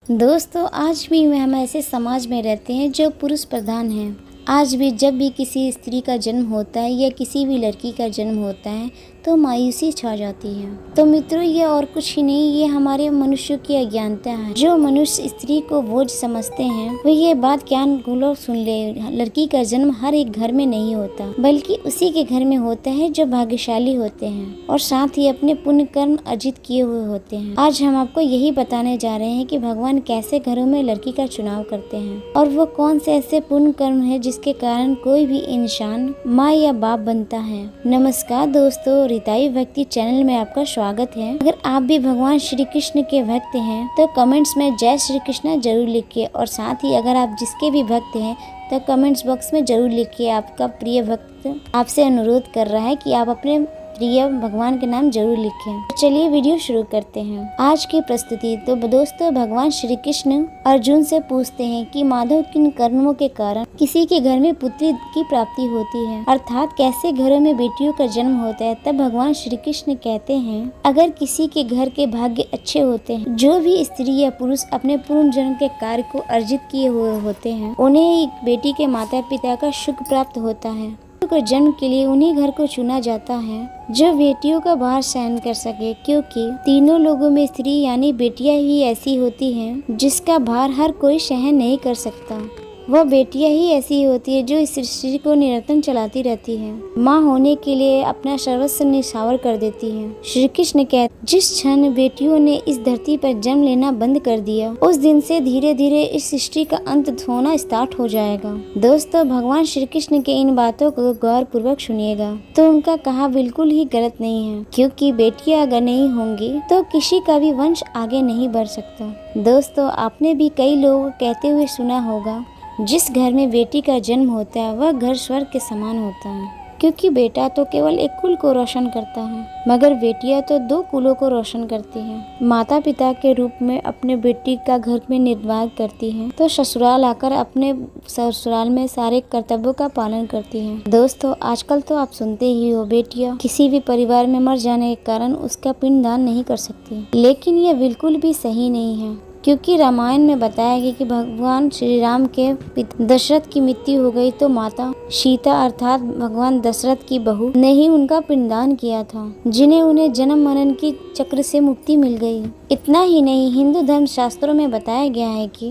दोस्तों, आज भी हम ऐसे समाज में रहते हैं जो पुरुष प्रधान हैं। आज भी जब भी किसी स्त्री का जन्म होता है या किसी भी लड़की का जन्म होता है तो मायूसी छा जाती है। तो मित्रों, ये और कुछ ही नहीं, ये हमारे मनुष्य की अज्ञानता है। जो मनुष्य स्त्री को बोझ समझते हैं वो ये बात क्या लोग सुन ले, लड़की का जन्म हर एक घर में नहीं होता, बल्कि उसी के घर में होता है जो भाग्यशाली होते हैं और साथ ही अपने पुण्य कर्म अर्जित किए हुए होते हैं। आज हम आपको यही बताने जा रहे हैं कि भगवान कैसे घरों में लड़की का चुनाव करते हैं और वो कौन से ऐसे पुण्य कर्म है जिसके कारण कोई भी इंसान माँ या बाप बनता है। नमस्कार दोस्तों, रिताई भक्ति चैनल में आपका स्वागत है। अगर आप भी भगवान श्री कृष्ण के भक्त हैं तो कमेंट्स में जय श्री कृष्ण जरूर लिखिए और साथ ही अगर आप जिसके भी भक्त हैं तो कमेंट्स बॉक्स में जरूर लिखिए। आपका प्रिय भक्त आपसे अनुरोध कर रहा है कि आप अपने प्रिय भगवान के नाम जरूर लिखें। चलिए वीडियो शुरू करते हैं। आज की प्रस्तुति। तो दोस्तों, भगवान श्री कृष्ण अर्जुन से पूछते हैं कि माधव किन कर्मों के कारण किसी के घर में पुत्री की प्राप्ति होती है, अर्थात कैसे घरों में बेटियों का जन्म होता है। तब भगवान श्री कृष्ण कहते हैं, अगर किसी के घर के भाग्य अच्छे होते हैं, जो भी स्त्री या पुरुष अपने पूर्व जन्म के कार्य को अर्जित किए हुए होते हैं, उन्हें एक बेटी के माता पिता का सुख प्राप्त होता है। को जन्म के लिए उन्हीं घर को चुना जाता है जो बेटियों का भार सहन कर सके, क्योंकि तीनों लोगों में स्त्री यानी बेटियां ही ऐसी होती हैं जिसका भार हर कोई सहन नहीं कर सकता। वह बेटियां ही ऐसी होती है जो इस सृष्टि को निरंतर चलाती रहती है, माँ होने के लिए अपना सर्वस्व निछावर कर देती है। श्री कृष्ण कहते, जिस क्षण बेटियों ने इस धरती पर जन्म लेना बंद कर दिया, उस दिन से धीरे धीरे इस सृष्टि का अंत होना स्टार्ट हो जाएगा। दोस्तों, भगवान श्री कृष्ण के इन बातों को गौर पूर्वक सुनिएगा तो उनका कहा बिल्कुल ही गलत नहीं है, क्योंकि बेटियां अगर नहीं होंगी तो किसी का भी वंश आगे नहीं बढ़ सकता। दोस्तों, आपने भी कई लोगों को कहते हुए सुना होगा, जिस घर में बेटी का जन्म होता है वह घर स्वर्ग के समान होता है, क्योंकि बेटा तो केवल एक कुल को रोशन करता है, मगर बेटियां तो दो कुलों को रोशन करती हैं। माता पिता के रूप में अपने बेटी का घर में निर्वाह करती हैं, तो ससुराल आकर अपने ससुराल में सारे कर्तव्यों का पालन करती हैं। दोस्तों, आजकल तो आप सुनते ही हो, बेटियां किसी भी परिवार में मर जाने के कारण उसका पिंडदान नहीं कर सकती, लेकिन यह बिल्कुल भी सही नहीं है, क्योंकि रामायण में बताया गया कि भगवान श्री राम के पिता दशरथ की मृत्यु हो गई तो माता सीता अर्थात भगवान दशरथ की बहू ने ही उनका पिंडदान किया था, जिन्हें उन्हें जन्म मरण की चक्र से मुक्ति मिल गई। इतना ही नहीं, हिंदू धर्म शास्त्रों में बताया गया है कि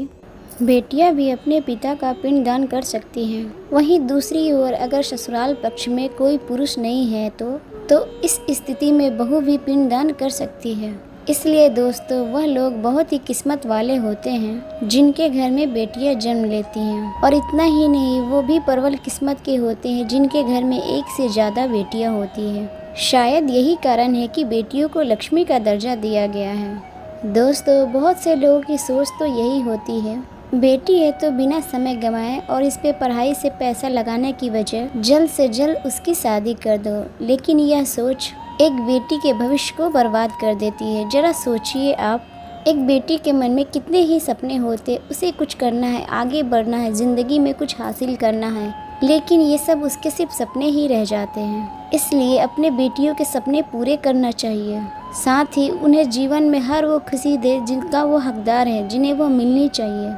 बेटियां भी अपने पिता का पिंडदान कर सकती हैं। वहीं दूसरी ओर अगर ससुराल पक्ष में कोई पुरुष नहीं है तो इस स्थिति में बहू भी पिंडदान कर सकती है। इसलिए दोस्तों, वह लोग बहुत ही किस्मत वाले होते हैं जिनके घर में बेटियां जन्म लेती हैं, और इतना ही नहीं, वो भी प्रबल किस्मत के होते हैं जिनके घर में एक से ज़्यादा बेटियां होती हैं। शायद यही कारण है कि बेटियों को लक्ष्मी का दर्जा दिया गया है। दोस्तों, बहुत से लोगों की सोच तो यही होती है, बेटी है तो बिना समय गंवाए और इस पे पढ़ाई से पैसा लगाने की वजह जल्द से जल्द उसकी शादी कर दो, लेकिन यह सोच एक बेटी के भविष्य को बर्बाद कर देती है। जरा सोचिए आप, एक बेटी के मन में कितने ही सपने होते, उसे कुछ करना है, आगे बढ़ना है, जिंदगी में कुछ हासिल करना है, लेकिन ये सब उसके सिर्फ सपने ही रह जाते हैं। इसलिए अपने बेटियों के सपने पूरे करना चाहिए, साथ ही उन्हें जीवन में हर वो खुशी दे जिनका वो हकदार है, जिन्हें वो मिलनी चाहिए।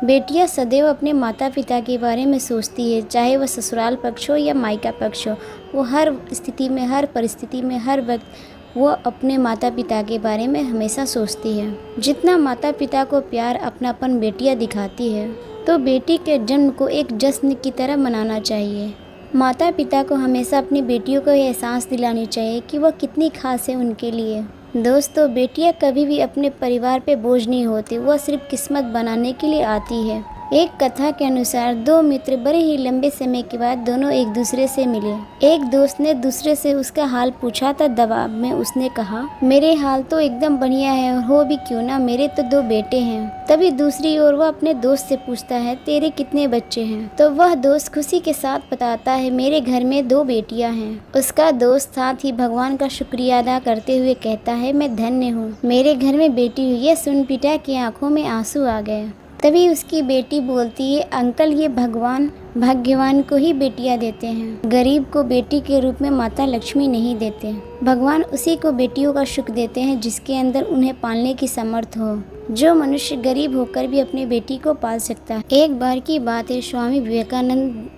बेटियां सदैव अपने माता पिता के बारे में सोचती है, चाहे वह ससुराल पक्ष हो या मायका पक्ष हो। वो हर स्थिति में, हर परिस्थिति में, हर वक्त वो अपने माता पिता के बारे में हमेशा सोचती है। जितना माता पिता को प्यार अपनापन बेटियां दिखाती है, तो बेटी के जन्म को एक जश्न की तरह मनाना चाहिए। माता पिता को हमेशा अपनी बेटियों को एहसास दिलानी चाहिए कि वह कितनी खास है उनके लिए। दोस्तों, बेटियां कभी भी अपने परिवार पे बोझ नहीं होती, वह सिर्फ किस्मत बनाने के लिए आती है। एक कथा के अनुसार दो मित्र बड़े ही लंबे समय के बाद दोनों एक दूसरे से मिले। एक दोस्त ने दूसरे से उसका हाल पूछा था। दबाव में उसने कहा, मेरे हाल तो एकदम बढ़िया है, और हो भी क्यों ना, मेरे तो दो बेटे हैं। तभी दूसरी ओर वह अपने दोस्त से पूछता है, तेरे कितने बच्चे हैं? तो वह दोस्त खुशी के साथ बताता है, मेरे घर में दो बेटियां हैं। उसका दोस्त साथ ही भगवान का शुक्रिया अदा करते हुए कहता है, मैं धन्य हूँ, मेरे घर में बेटी हुई। यह सुन पिता की आंखों में आंसू आ गए। तभी उसकी बेटी बोलती है, अंकल, ये भगवान भाग्यवान को ही बेटियां देते हैं, गरीब को बेटी के रूप में माता लक्ष्मी नहीं देते। भगवान उसी को बेटियों का सुख देते हैं जिसके अंदर उन्हें पालने की समर्थ हो। जो मनुष्य गरीब होकर भी अपनी बेटी को पाल सकता है। एक बार की बात है, स्वामी विवेकानंद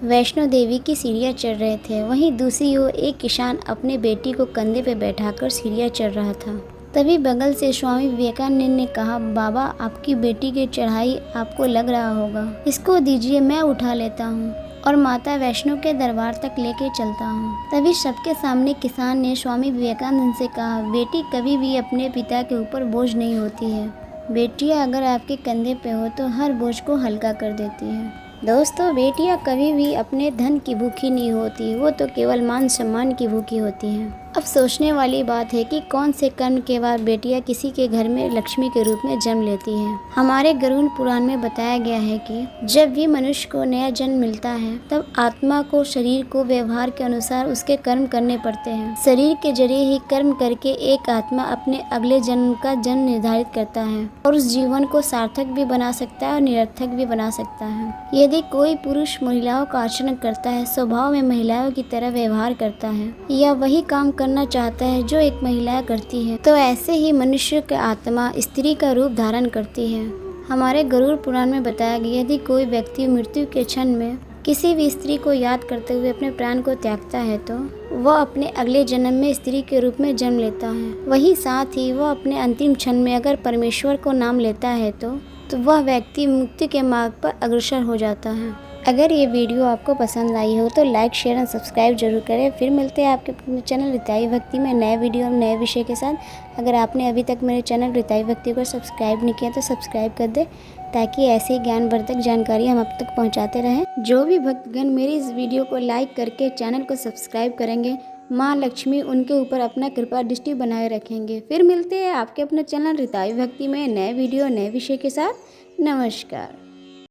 वैष्णो देवी की सीढ़ियाँ चढ़ रहे थे। वहीं दूसरी ओर एक किसान अपने बेटी को कंधे पर बैठाकर सीढ़ियाँ चढ़ रहा था। तभी बगल से स्वामी विवेकानंद ने कहा, बाबा, आपकी बेटी की चढ़ाई आपको लग रहा होगा, इसको दीजिए, मैं उठा लेता हूँ और माता वैष्णो के दरबार तक लेके चलता हूँ। तभी सबके सामने किसान ने स्वामी विवेकानंद से कहा, बेटी कभी भी अपने पिता के ऊपर बोझ नहीं होती है। बेटियाँ अगर आपके कंधे पे हो तो हर बोझ को हल्का कर देती है। दोस्तों, बेटियां कभी भी अपने धन की भूखी नहीं होती, वो तो केवल मान सम्मान की भूखी होती हैं। अब सोचने वाली बात है कि कौन से कर्म के बाद बेटियां किसी के घर में लक्ष्मी के रूप में जन्म लेती हैं। हमारे गरुड़ पुराण में बताया गया है कि जब भी मनुष्य को नया जन्म मिलता है तब आत्मा को शरीर को व्यवहार के अनुसार उसके कर्म करने पड़ते हैं। शरीर के जरिए ही कर्म करके एक आत्मा अपने अगले जन्म का जन्म निर्धारित करता है और उस जीवन को सार्थक भी बना सकता है और निरर्थक भी बना सकता है। यदि कोई पुरुष महिलाओं का आचरण करता है, स्वभाव में महिलाओं की तरह व्यवहार करता है या वही काम करना चाहता है जो एक महिला करती है, तो ऐसे ही मनुष्य की आत्मा स्त्री का रूप धारण करती है। हमारे गरुड़ पुराण में बताया गया, यदि कोई व्यक्ति मृत्यु के क्षण में किसी भी स्त्री को याद करते हुए अपने प्राण को त्यागता है तो वह अपने अगले जन्म में स्त्री के रूप में जन्म लेता है। वही साथ ही वह अपने अंतिम क्षण में अगर परमेश्वर को नाम लेता है तो वह व्यक्ति मुक्ति के मार्ग पर अग्रसर हो जाता है। अगर ये वीडियो आपको पसंद आई हो तो लाइक, शेयर और सब्सक्राइब जरूर करें। फिर मिलते हैं आपके अपने चैनल रिताई भक्ति में नए वीडियो और नए विषय के साथ। अगर आपने अभी तक मेरे चैनल रिताई भक्ति को सब्सक्राइब नहीं किया तो सब्सक्राइब कर दे, ताकि ऐसे ही ज्ञानवर्धक जानकारी हम आप तक पहुँचाते रहें। जो भी भक्तगण मेरी इस वीडियो को लाइक करके चैनल को सब्सक्राइब करेंगे, माँ लक्ष्मी उनके ऊपर अपना कृपा दृष्टि बनाए रखेंगे। फिर मिलते हैं आपके अपने चैनल रिताई भक्ति में नए वीडियो नए विषय के साथ। नमस्कार।